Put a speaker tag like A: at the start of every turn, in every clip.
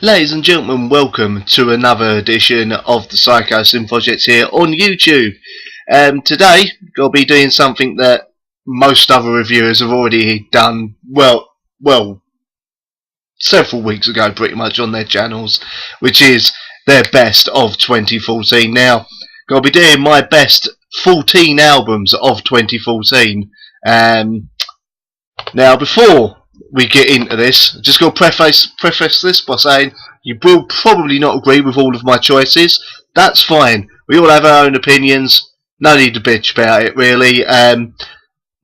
A: Ladies and gentlemen, welcome to another edition of the Psychosin project here on YouTube. Today, I'll be doing something that most other reviewers have already done, several weeks ago pretty much on their channels, which is their best of 2014. Now, I'll be doing my best 14 albums of 2014. Now, before we get into this, just got to preface this by saying you will probably not agree with all of my choices. That's fine. We all have our own opinions. No need to bitch about it, really.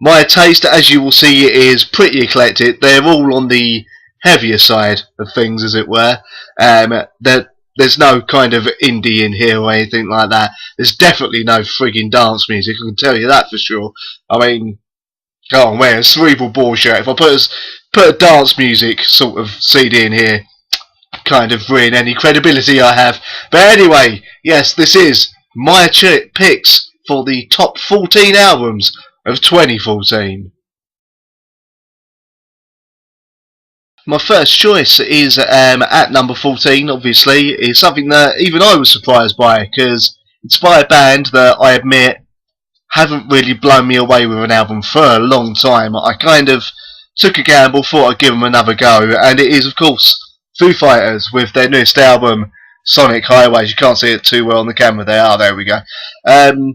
A: My taste, as you will see, is pretty eclectic. They're all on the heavier side of things, as it were. There's no kind of indie in here or anything like that. There's definitely no frigging dance music, I can tell you that for sure. I mean, oh man, cerebral bullshit. If I put a dance music sort of CD in here, kind of ruin any credibility I have. But anyway, yes, this is my picks for the top 14 albums of 2014. My first choice is at number 14, obviously, is something that even I was surprised by, because it's by a band that I admit haven't really blown me away with an album for a long time. I kind of took a gamble, thought I'd give them another go, and it is, of course, Foo Fighters with their newest album, Sonic Highways. You can't see it too well on the camera there. Oh, there we go. Thought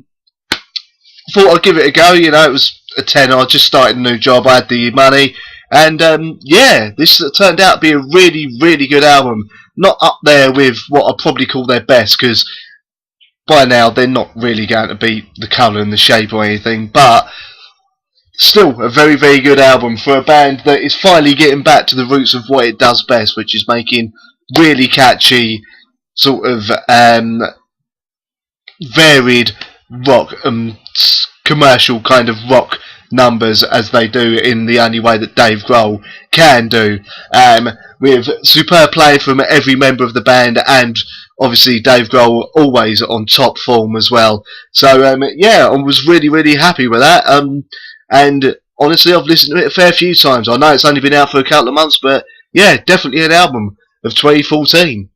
A: I'd give it a go. You know, it was a tenner. I just started a new job. I had the money. And, yeah, this turned out to be a really, really good album. Not up there with what I'd probably call their best, because by now they're not really going to beat the colour and the shape or anything, but still a very, very good album for a band that is finally getting back to the roots of what it does best, which is making really catchy, sort of varied rock, commercial kind of rock numbers, as they do in the only way that Dave Grohl can do, with superb play from every member of the band, and obviously Dave Grohl always on top form as well. So yeah, I was really, really happy with that. And honestly, I've listened to it a fair few times. I know it's only been out for a couple of months, but yeah, definitely an album of 2014.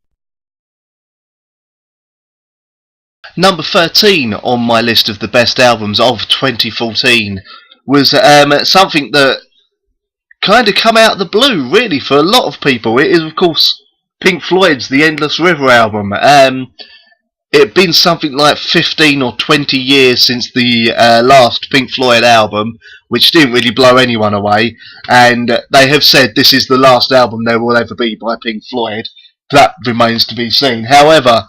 A: Number 13 on my list of the best albums of 2014 was something that kind of come out of the blue, really, for a lot of people. It is, of course, Pink Floyd's The Endless River album. It had been something like 15 or 20 years since the last Pink Floyd album, which didn't really blow anyone away, and they have said this is the last album there will ever be by Pink Floyd. That remains to be seen. However,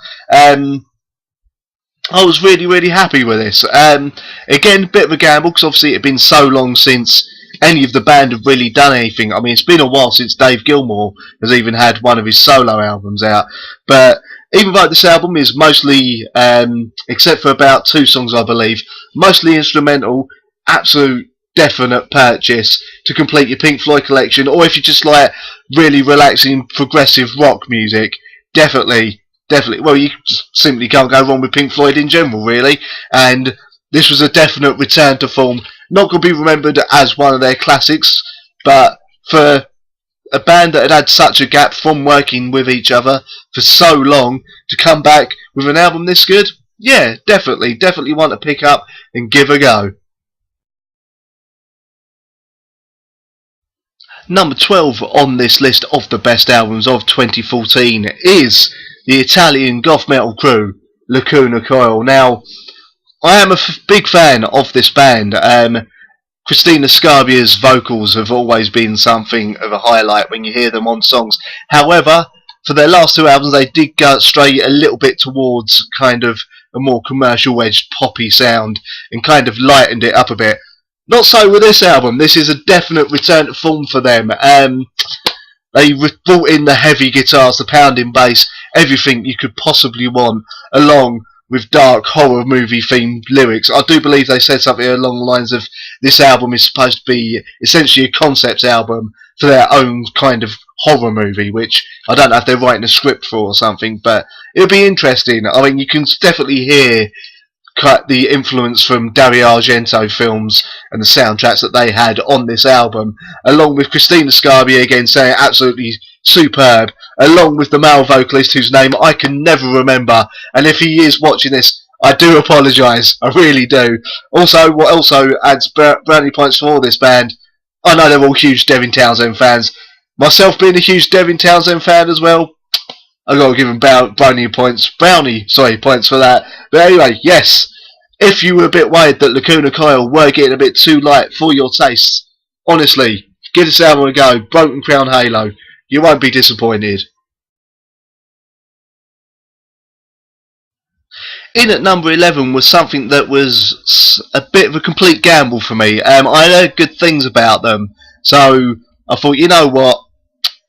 A: I was really, really happy with this. Again, a bit of a gamble, because obviously it had been so long since any of the band have really done anything. I mean, it's been a while since Dave Gilmour has even had one of his solo albums out. But even though this album is mostly, except for about 2 songs I believe, mostly instrumental, absolute definite purchase to complete your Pink Floyd collection, or if you just like really relaxing progressive rock music, definitely, well, you simply can't go wrong with Pink Floyd in general, really. And this was a definite return to form. Not going to be remembered as one of their classics, but for a band that had had such a gap from working with each other for so long, to come back with an album this good, yeah, definitely want to pick up and give a go. Number 12 on this list of the best albums of 2014 is the Italian goth metal crew, Lacuna Coil. Now, I am a big fan of this band. Christina Scabia's vocals have always been something of a highlight when you hear them on songs. However, for their last 2 albums, they did go stray a little bit towards kind of a more commercial-edged poppy sound and kind of lightened it up a bit. Not so with this album. This is a definite return to form for them. They brought in the heavy guitars, the pounding bass, everything you could possibly want, along with dark horror movie themed lyrics. I do believe they said something along the lines of this album is supposed to be essentially a concept album for their own kind of horror movie, which I don't know if they're writing a script for or something, but it'll be interesting. I mean, you can definitely hear the influence from Dario Argento films and the soundtracks that they had on this album, along with Christina Scabia again saying absolutely superb, along with the male vocalist whose name I can never remember. And if he is watching this, I do apologise. I really do. Also, what also adds brownie points for all this band, I know they're all huge Devin Townsend fans. Myself being a huge Devin Townsend fan as well, I got to give him brownie points for that. But anyway, yes, if you were a bit worried that Lacuna Coil were getting a bit too light for your tastes, honestly, give this album a go. Broken Crown Halo. You won't be disappointed. In at number 11 was something that was a bit of a complete gamble for me. I heard good things about them, so I thought, you know what,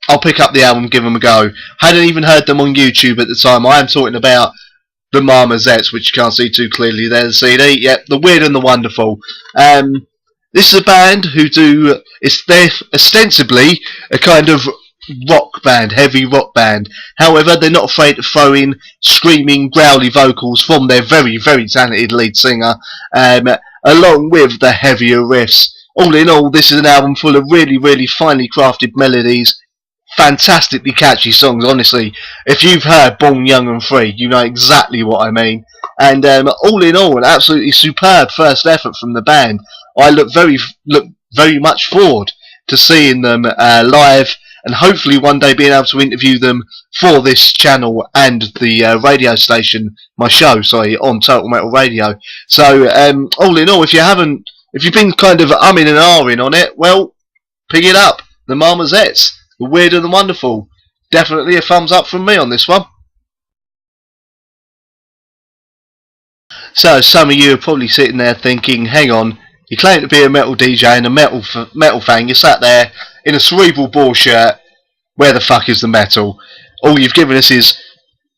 A: I'll pick up the album and give them a go. Hadn't even heard them on YouTube at the time. I am talking about the Marmozets, which you can't see too clearly there, the CD. Yep, The Weird and the Wonderful. This is a band who they're ostensibly a kind of rock band, heavy rock band. However, they're not afraid to throw in screaming, growly vocals from their very, very talented lead singer, along with the heavier riffs. All in all, this is an album full of really, really finely crafted melodies, fantastically catchy songs, honestly. If you've heard Born Young and Free, you know exactly what I mean. And all in all, an absolutely superb first effort from the band. I look very much forward to seeing them live, and hopefully one day being able to interview them for this channel and the radio station, my show, on Total Metal Radio. So, all in all, if you've been kind of umming and ahhing on it, well, pick it up. The Marmozets, The Weird and the Wonderful. Definitely a thumbs up from me on this one. So, some of you are probably sitting there thinking, hang on, you claim to be a metal DJ and a metal fan, you sat there in a cerebral ball shirt, where the fuck is the metal? All you've given us is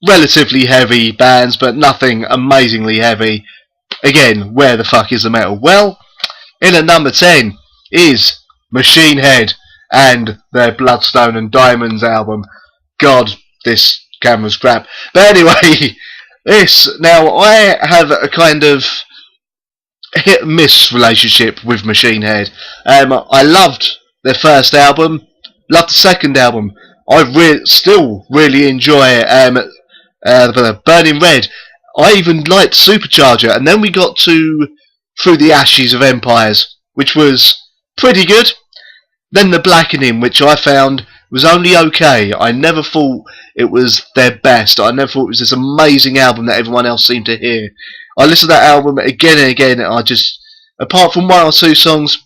A: relatively heavy bands, but nothing amazingly heavy. Again, where the fuck is the metal? Well, in at number 10 is Machine Head and their Bloodstone and Diamonds album. God, this camera's crap. But anyway, now I have a kind of hit and miss relationship with Machine Head. I loved their first album, loved the second album. I still really enjoy Burning Red. I even liked Supercharger, and then we got to Through the Ashes of Empires, which was pretty good. Then The Blackening, which I found was only okay. I never thought it was their best. I never thought it was this amazing album that everyone else seemed to hear. I listened to that album again and again, and I just, apart from one or two songs,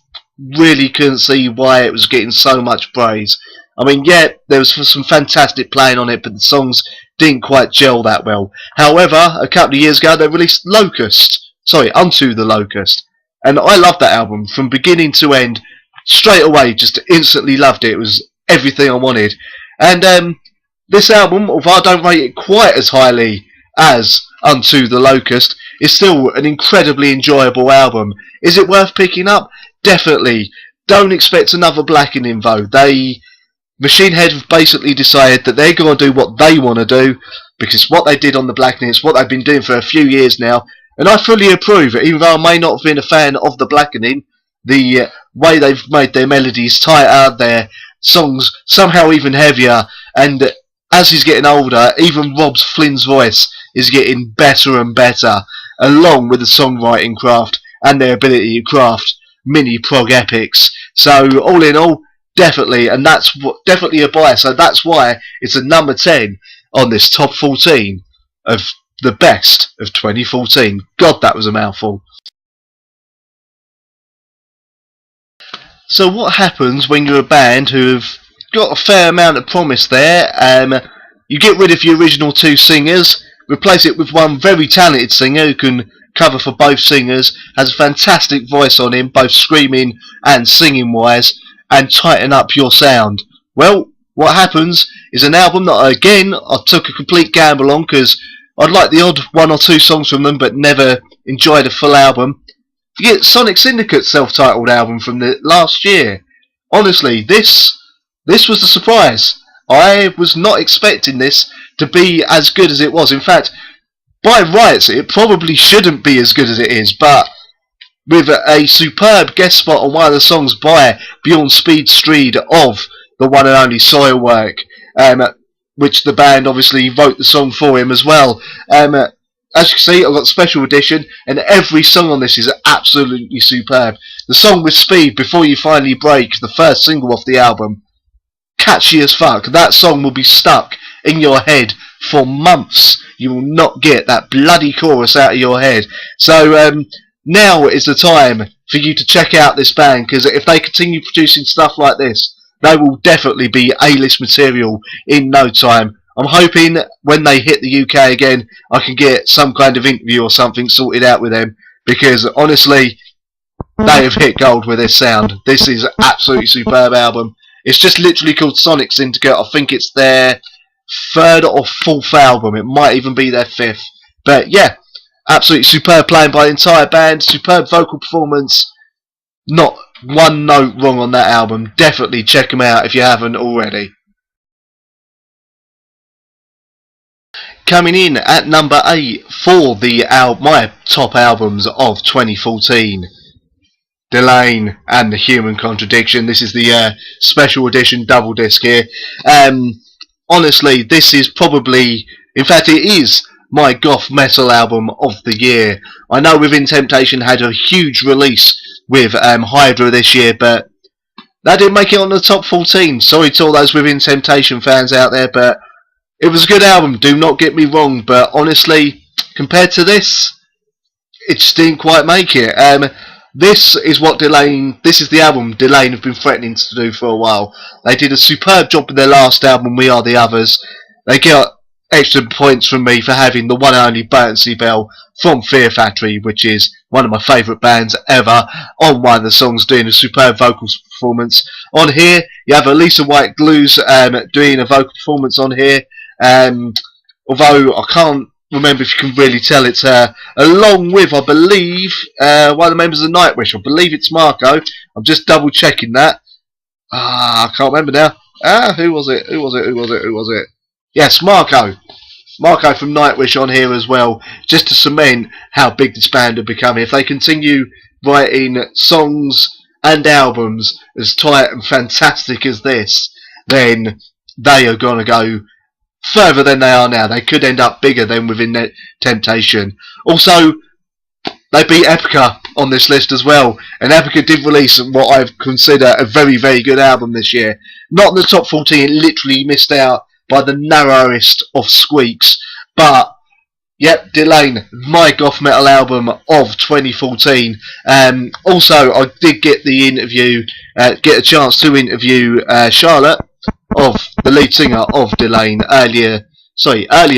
A: really couldn't see why it was getting so much praise. I mean, yeah, there was some fantastic playing on it, but the songs didn't quite gel that well. However, a couple of years ago, they released Unto the Locust. And I loved that album from beginning to end. Straight away, just instantly loved it. It was everything I wanted. And this album, although I don't rate it quite as highly as Unto the Locust, is still an incredibly enjoyable album. Is it worth picking up? Definitely. Don't expect another Blackening though. Machine Head have basically decided that they're going to do what they want to do, because what they did on the Blackening is what they've been doing for a few years now, and I fully approve it. Even though I may not have been a fan of the Blackening, the way they've made their melodies tighter, their songs somehow even heavier, and as he's getting older, even Rob Flynn's voice is getting better and better, along with the songwriting craft and their ability to craft mini prog epics. So all in all, definitely, and that's definitely a buy. So that's why it's a number 10 on this top 14 of the best of 2014. God, that was a mouthful. So what happens when you're a band who've got a fair amount of promise there? You get rid of your original two singers, replace it with one very talented singer who can cover for both singers, has a fantastic voice on him, both screaming and singing wise, and tighten up your sound. Well, what happens is an album that, again, I took a complete gamble on because I'd like the odd one or two songs from them but never enjoyed a full album. You get Sonic Syndicate's self-titled album from the last year. Honestly, this was a surprise. I was not expecting this to be as good as it was. In fact, by rights, it probably shouldn't be as good as it is, but with a superb guest spot on one of the songs by Bjorn Speedstreed of the one and only Soilwork, which the band obviously wrote the song for him as well. As you can see, I've got special edition, and every song on this is absolutely superb. The song with Speed, Before You Finally Break, the first single off the album, catchy as fuck. That song will be stuck in your head for months. You will not get that bloody chorus out of your head. So now is the time for you to check out this band, because if they continue producing stuff like this, they will definitely be A-list material in no time. I'm hoping when they hit the UK again, I can get some kind of interview or something sorted out with them, because honestly, they have hit gold with this sound. This is an absolutely superb album. It's just literally called Sonic Syndicate. I think it's their third or fourth album. It might even be their fifth. But yeah, absolutely superb playing by the entire band. Superb vocal performance. Not one note wrong on that album. Definitely check them out if you haven't already. Coming in at number 8 for the my top albums of 2014. Delane and the Human Contradiction. This is the special edition double disc here. Honestly, this is probably, in fact it is, my goth metal album of the year. I know Within Temptation had a huge release with Hydra this year, but that didn't make it on the top 14. Sorry to all those Within Temptation fans out there, but it was a good album, do not get me wrong, but honestly, compared to this, it just didn't quite make it. This is the album Delane have been threatening to do for a while. They did a superb job with their last album, We Are the Others. They got extra points from me for having the one and only Buoyancy Bell from Fear Factory, which is one of my favourite bands ever, on one of the songs, doing a superb vocals performance. On here, you have Elisa White Glues doing a vocal performance on here. Although I can't remember if you can really tell, it's along with, I believe, one of the members of Nightwish. I believe it's Marco. I'm just double checking that. I can't remember now. Who was it? Yes, Marco. Marco from Nightwish on here as well, just to cement how big this band are becoming. If they continue writing songs and albums as tight and fantastic as this, then they are going to go further than they are now. They could end up bigger than Within Temptation. Also, they beat Epica on this list as well, and Epica did release what I consider a very, very good album this year. Not in the top 14, it literally missed out by the narrowest of squeaks, but yep, Delane, my goth metal album of 2014. Also, I did get a chance to interview Charlotte, of the lead singer of Delane, earlier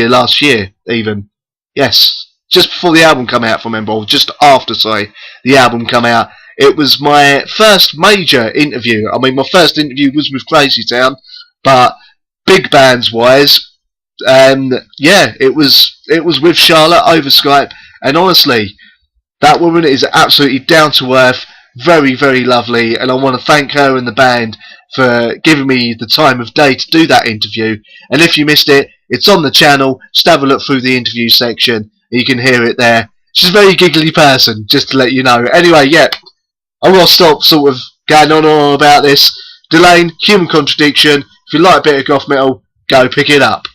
A: last year even. Yes, just before the album came out, if I remember, or just after, the album came out. It was my first major interview. I mean, my first interview was with Crazy Town, but big bands wise, yeah, it was with Charlotte over Skype, and honestly, that woman is absolutely down to earth, very, very lovely, and I want to thank her and the band for giving me the time of day to do that interview. And if you missed it, it's on the channel. Just have a look through the interview section. You can hear it there. She's a very giggly person, just to let you know. Anyway, yeah, I will stop sort of going on and on about this. Delane, Human Contradiction. If you like a bit of goth metal, go pick it up.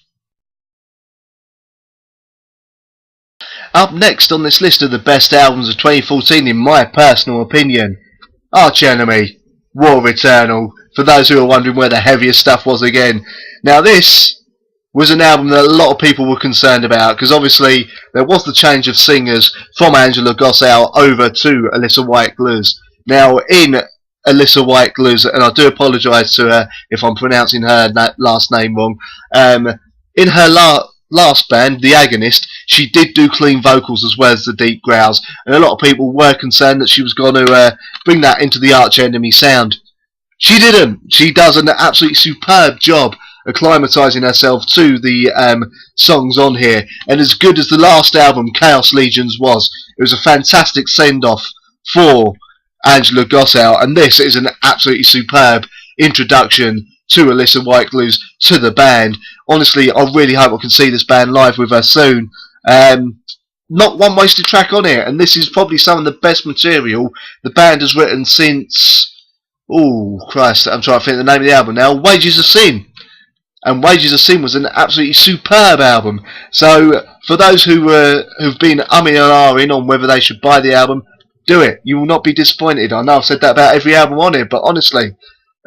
A: Up next on this list of the best albums of 2014, in my personal opinion, Arch Enemy, War Eternal, for those who are wondering where the heaviest stuff was again. Now this was an album that a lot of people were concerned about, because obviously there was the change of singers from Angela Gossow over to Alyssa White Gluz. Now in Alyssa White Gluz, and I do apologise to her if I'm pronouncing her last name wrong, in her last band, The Agonist, she did do clean vocals as well as the deep growls, and a lot of people were concerned that she was going to bring that into the Arch Enemy sound. She didn't. She does an absolutely superb job acclimatising herself to the songs on here, and as good as the last album, Chaos Legions, was, it was a fantastic send-off for Angela Gossow, and this is an absolutely superb introduction to Alyssa White Gluz, to the band. Honestly, I really hope I can see this band live with her soon. Not one wasted track on it, and this is probably some of the best material the band has written since, oh Christ, I'm trying to think of the name of the album now, Wages of Sin. and Wages of Sin was an absolutely superb album. So for those who've been umming and ahhing on whether they should buy the album, do it. You will not be disappointed. I know I've said that about every album on here, but honestly,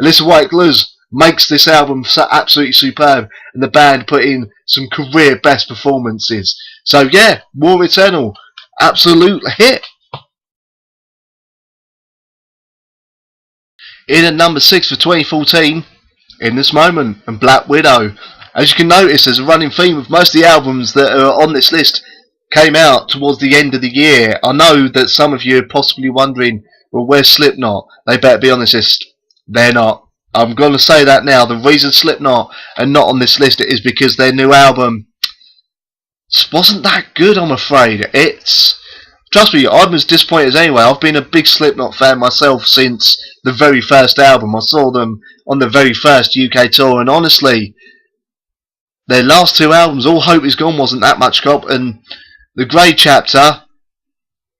A: Alyssa White Gluz makes this album so absolutely superb, and the band put in some career best performances. So yeah, War Eternal, absolute hit. In at number 6 for 2014, In This Moment and Black Widow. As you can notice, there's a running theme of most of the albums that are on this list came out towards the end of the year. I know that some of you are possibly wondering, well, where's Slipknot? They better be on this list. They're not. I'm going to say that now. The reason Slipknot are not on this list is because their new album wasn't that good, I'm afraid. Trust me, I'm as disappointed as anyway. I've been a big Slipknot fan myself since the very first album. I saw them on the very first UK tour, and honestly, their last two albums, All Hope Is Gone, wasn't that much cop, and The Grey Chapter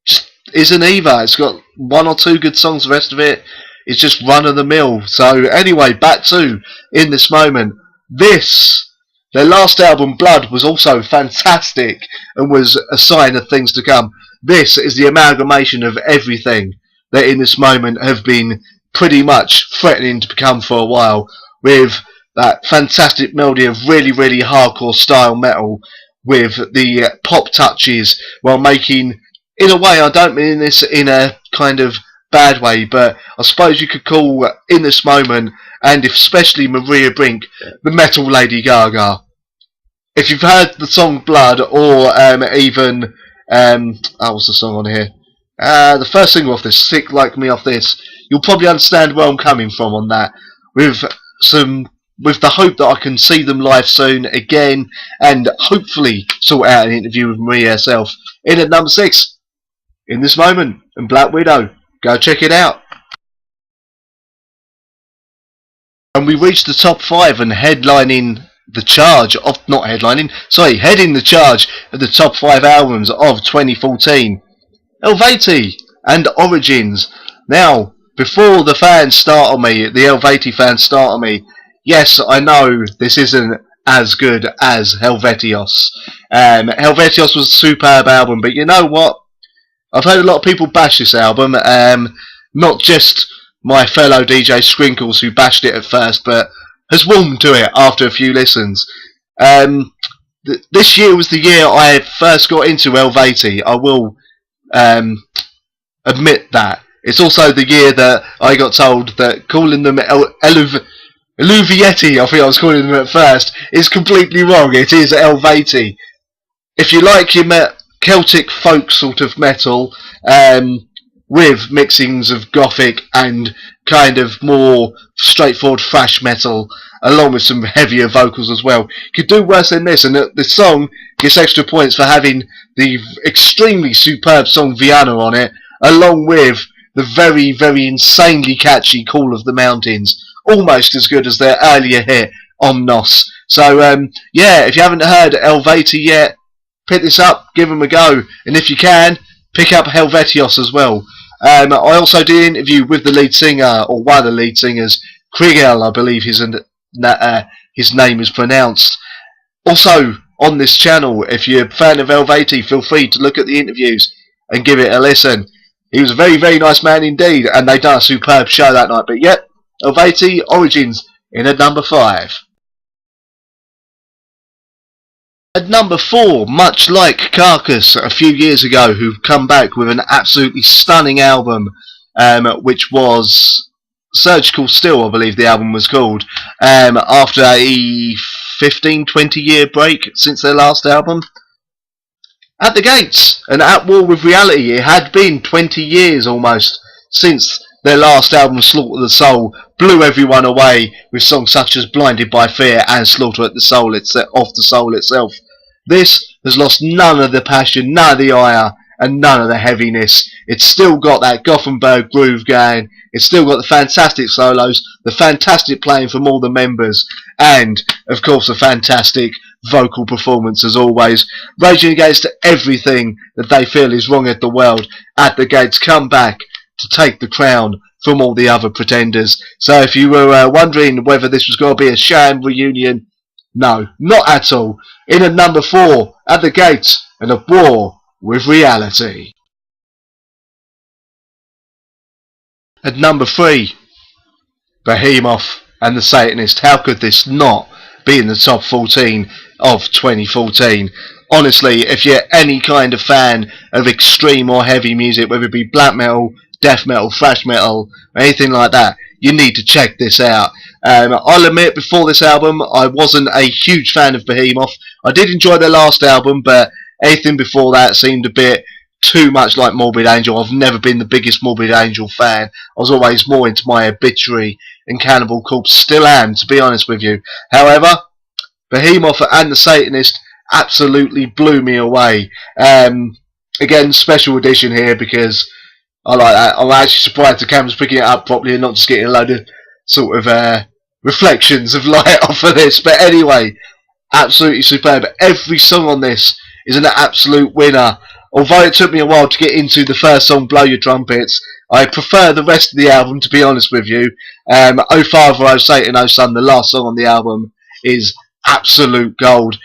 A: just isn't either. It's got one or two good songs, the rest of it is just run-of-the-mill. So anyway, back to In This Moment. Their last album, Blood, was also fantastic and was a sign of things to come. This is the amalgamation of everything that In This Moment have been pretty much threatening to become for a while, with that fantastic melody of really, really hardcore style metal with the pop touches, while making, in a way, I don't mean this in a kind of bad way, but I suppose you could call In This Moment, and especially Maria Brink, the metal Lady Gaga. If you've heard the song Blood, or even what's the song on here? The first single off this, Sick Like Me off this, you'll probably understand where I'm coming from on that. With the hope that I can see them live soon again, and hopefully sort out an interview with Maria herself. In at number 6, In This Moment and Black Widow. Go check it out. And we reached the top 5 and heading the charge of the top 5 albums of 2014. Helveti and Origins. Now, before the fans start on me, the Helveti fans start on me, yes, I know this isn't as good as Helvetios. Helvetios was a superb album, but you know what? I've heard a lot of people bash this album, not just my fellow DJ Scrinkles who bashed it at first, but has warmed to it after a few listens. This year was the year I first got into Helveti. I will admit that. It's also the year that I got told that calling them Eluvietti, I think I was calling them at first, is completely wrong. It is Helveti. If you like your Celtic folk sort of metal, with mixings of gothic and kind of more straightforward thrash metal, along with some heavier vocals as well, you could do worse than this. And the song gets extra points for having the extremely superb song Vienna on it, along with the very, very insanely catchy Call of the Mountains, almost as good as their earlier hit Omnos. So yeah, if you haven't heard Helveti yet, pick this up, give them a go, and if you can, pick up Helvetios as well. I also did an interview with the lead singer, or one of the lead singers, Krigel, I believe his name is pronounced. Also, on this channel, if you're a fan of Helveti, feel free to look at the interviews and give it a listen. He was a very, very nice man indeed, and they done a superb show that night. But yep, Helveti, Origins, in at number 5. At number 4, much like Carcass a few years ago, who've come back with an absolutely stunning album, which was Surgical Still, I believe the album was called, after a 15-20 year break since their last album. At the gates, and at war with reality. It had been 20 years almost since their last album, Slaughter the Soul, blew everyone away with songs such as Blinded by Fear and Slaughter of the Soul itself. This has lost none of the passion, none of the ire, and none of the heaviness. It's still got that Gothenburg groove going. It's still got the fantastic solos, the fantastic playing from all the members, and, of course, a fantastic vocal performance as always, raging against everything that they feel is wrong at the world. At the gates, come back to take the crown from all the other pretenders. So if you were wondering whether this was going to be a sham reunion, No, not at all. In at number 4, At the Gates and a War with Reality. At number 3, Behemoth and the Satanist. How could this not be in the top 14 of 2014? Honestly, if you're any kind of fan of extreme or heavy music, whether it be black metal, death metal, thrash metal, anything like that, you need to check this out. I'll admit, before this album, I wasn't a huge fan of Behemoth. I did enjoy their last album, but anything before that seemed a bit too much like Morbid Angel. I've never been the biggest Morbid Angel fan. I was always more into my Obituary and Cannibal Corpse. Still am, to be honest with you. However, Behemoth and the Satanist absolutely blew me away. Again, special edition here because I like that. I'm actually surprised the camera's picking it up properly and not just getting a load of sort of reflections of light off of this. But anyway, absolutely superb. Every song on this is an absolute winner. Although it took me a while to get into the first song, Blow Your Trumpets, I prefer the rest of the album, to be honest with you. Oh Father, Oh Satan, Oh Son, the last song on the album, is absolute gold.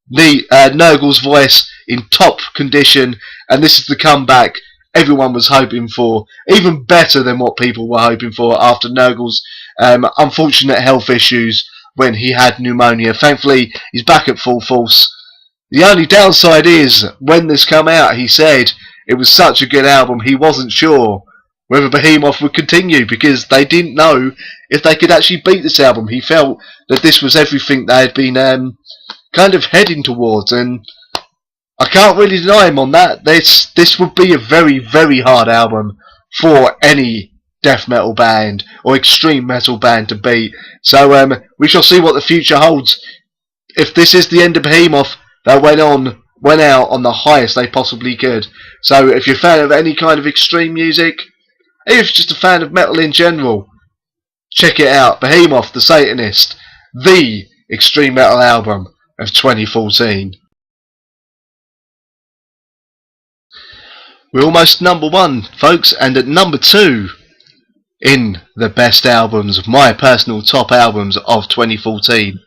A: Nurgle's voice in top condition, and this is the comeback everyone was hoping for, even better than what people were hoping for after Nurgle's unfortunate health issues when he had pneumonia. Thankfully, he's back at full force. The only downside is, when this came out, he said it was such a good album, he wasn't sure whether Behemoth would continue because they didn't know if they could actually beat this album. He felt that this was everything they had been kind of heading towards, and I can't really deny him on that. This would be a very, very hard album for any death metal band or extreme metal band to beat. So we shall see what the future holds. If this is the end of Behemoth, they went out on the highest they possibly could. So if you're a fan of any kind of extreme music, even if you're just a fan of metal in general, check it out. Behemoth, the Satanist, the extreme metal album of 2014. We're almost number 1, folks, and at number 2 in the best albums, my personal top albums of 2014,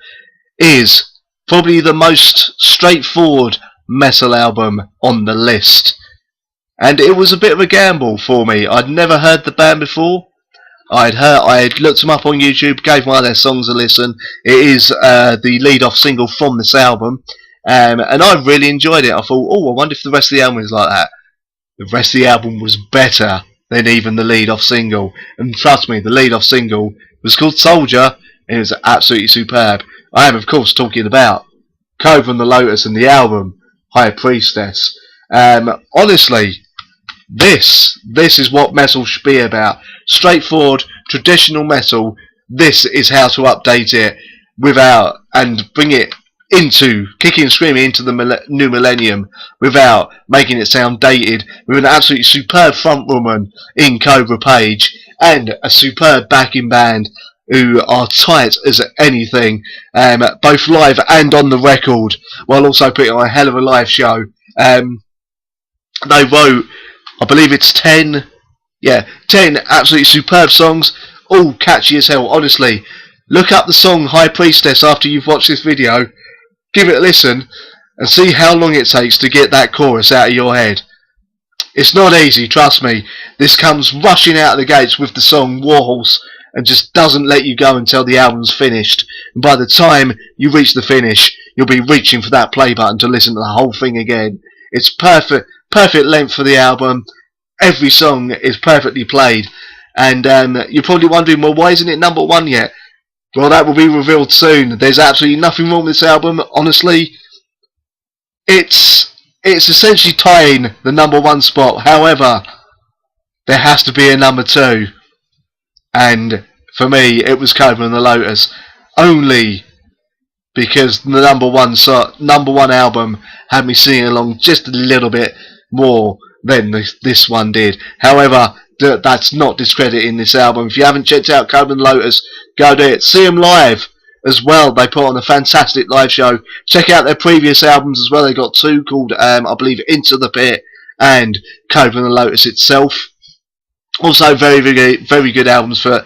A: is probably the most straightforward metal album on the list. And it was a bit of a gamble for me. I'd never heard the band before. I'd looked them up on YouTube, gave one of their songs a listen. It is the lead-off single from this album, and I really enjoyed it. I thought, oh, I wonder if the rest of the album is like that. The rest of the album was better than even the lead-off single, and trust me, the lead-off single was called Soldier, and it was absolutely superb. I am, of course, talking about Cobra and the Lotus and the album High Priestess. Honestly, this is what metal should be about. Straightforward, traditional metal. This is how to update it without, and bring it into, kicking and screaming into the new millennium without making it sound dated, with an absolutely superb frontwoman in Cobra Page and a superb backing band who are tight as anything, both live and on the record, while also putting on a hell of a live show. They wrote, I believe it's 10 absolutely superb songs, all catchy as hell. Honestly, look up the song High Priestess after you've watched this video, give it a listen, and see how long it takes to get that chorus out of your head. It's not easy, trust me. This comes rushing out of the gates with the song Warhorse, and just doesn't let you go until the album's finished. And by the time you reach the finish, you'll be reaching for that play button to listen to the whole thing again. It's perfect length for the album. Every song is perfectly played, and you're probably wondering, well, why isn't it number 1 yet? Well, that will be revealed soon. There's absolutely nothing wrong with this album. Honestly, it's essentially tying the number 1 spot. However, there has to be a number 2, and for me, it was Cobra and the Lotus, only because the number one album had me singing along just a little bit more than this one did. However, that's not discrediting this album. If you haven't checked out Cobra and Lotus, go do it. See them live as well. They put on a fantastic live show. Check out their previous albums as well. They got 2 called, I believe, Into the Pit and Cobra and the Lotus itself. Also, very, very, very good albums for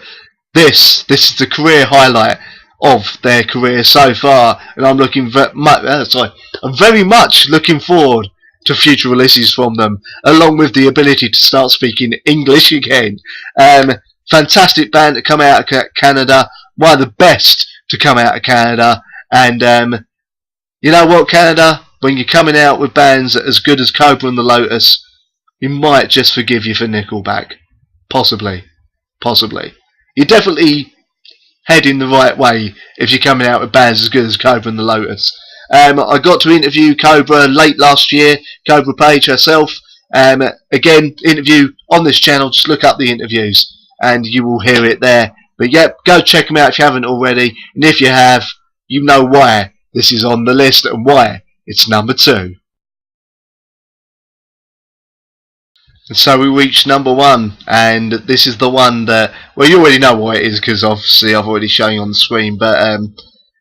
A: this. This is the career highlight of their career so far, and I'm I'm very much looking forward to future releases from them, along with the ability to start speaking English again. Fantastic band to come out of Canada, one of the best to come out of Canada, and you know what, Canada, when you're coming out with bands as good as Cobra and the Lotus, we might just forgive you for Nickelback. Possibly. You're definitely heading the right way if you're coming out with bands as good as Cobra and the Lotus. I got to interview Cobra late last year, Cobra Page herself. Again, interview on this channel, just look up the interviews and you will hear it there. But yep, go check them out if you haven't already, and if you have, you know why this is on the list and why it's number 2. And so we reached number 1, and this is the one that, well, you already know what it is because obviously I've already shown you on the screen, but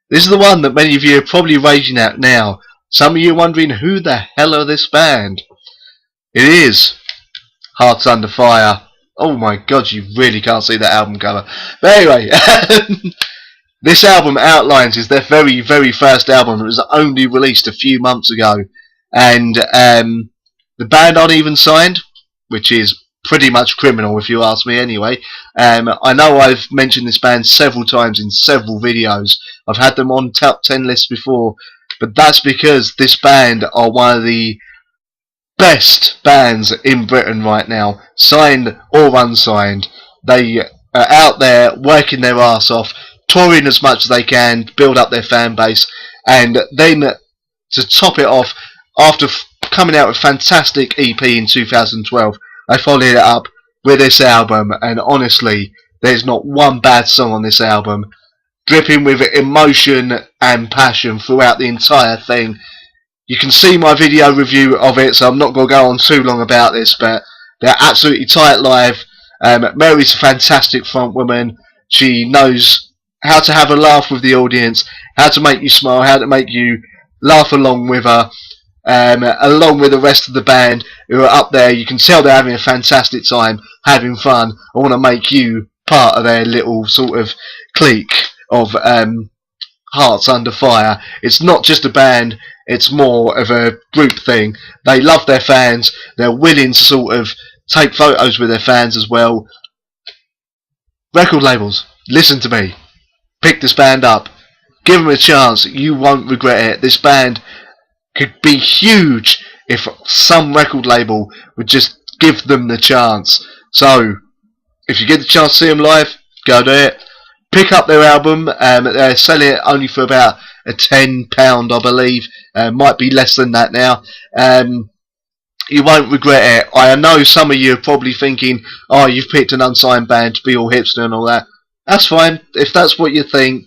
A: this is the one that many of you are probably raging at now. Some of you are wondering, who the hell are this band? It is Hearts Under Fire. Oh my god, you really can't see that album cover. But anyway, this album, Outlines, is their very, very first album. It was only released a few months ago. And the band aren't even signed, which is pretty much criminal if you ask me anyway. I know I've mentioned this band several times in several videos. I've had them on top 10 lists before, but that's because this band are one of the best bands in Britain right now, signed or unsigned. They are out there working their arse off, touring as much as they can, build up their fan base, and then to top it off, after coming out with a fantastic EP in 2012, I followed it up with this album, and honestly, there's not one bad song on this album, dripping with emotion and passion throughout the entire thing. You can see my video review of it, so I'm not going to go on too long about this, but they're absolutely tight live. Mary's a fantastic front woman. She knows how to have a laugh with the audience, how to make you smile, how to make you laugh along with her. Along with the rest of the band who are up there. You can tell they're having a fantastic time, having fun. I want to make you part of their little sort of clique of Hearts Under Fire. It's not just a band, it's more of a group thing. They love their fans, they're willing to sort of take photos with their fans as well. Record labels, listen to me, pick this band up, give them a chance, you won't regret it. This band could be huge if some record label would just give them the chance. So, if you get the chance to see them live, go do it. Pick up their album. They're selling it only for about £10, I believe. Might be less than that now. You won't regret it. I know some of you are probably thinking, oh, you've picked an unsigned band to be all hipster and all that. That's fine. If that's what you think,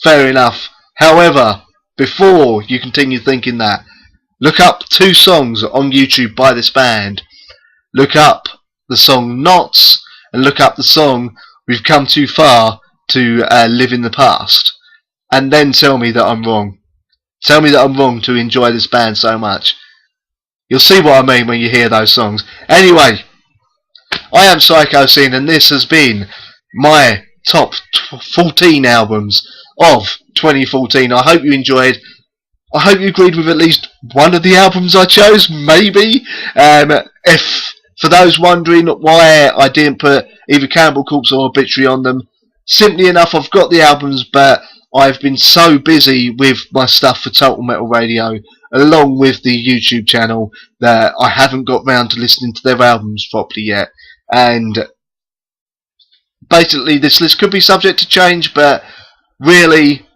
A: fair enough. However, before you continue thinking that, look up 2 songs on YouTube by this band. Look up the song Knots and look up the song We've Come Too Far to Live in the Past, and then tell me that I'm wrong. Tell me that I'm wrong to enjoy this band so much. You'll see what I mean when you hear those songs. Anyway, I am Psychosin, and this has been my top 14 albums of 2014. I hope you enjoyed. I hope you agreed with at least one of the albums I chose, maybe. If for those wondering why I didn't put either Cannibal Corpse or Obituary on them, simply enough, I've got the albums, but I've been so busy with my stuff for Total Metal Radio, along with the YouTube channel, that I haven't got round to listening to their albums properly yet. And basically, this list could be subject to change, but really,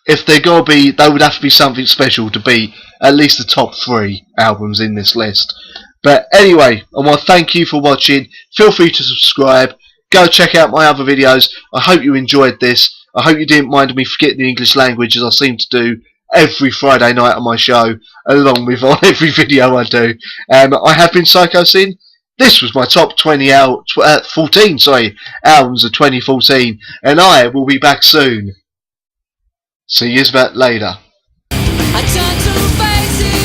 A: if they're gonna be, they would have to be something special to be at least the top 3 albums in this list. But anyway, I want to thank you for watching. Feel free to subscribe. Go check out my other videos. I hope you enjoyed this. I hope you didn't mind me forgetting the English language, as I seem to do every Friday night on my show, along with on every video I do. I have been Psychosin. This was my top 14 albums of 2014, and I will be back soon. See you later.
B: I turn to face it.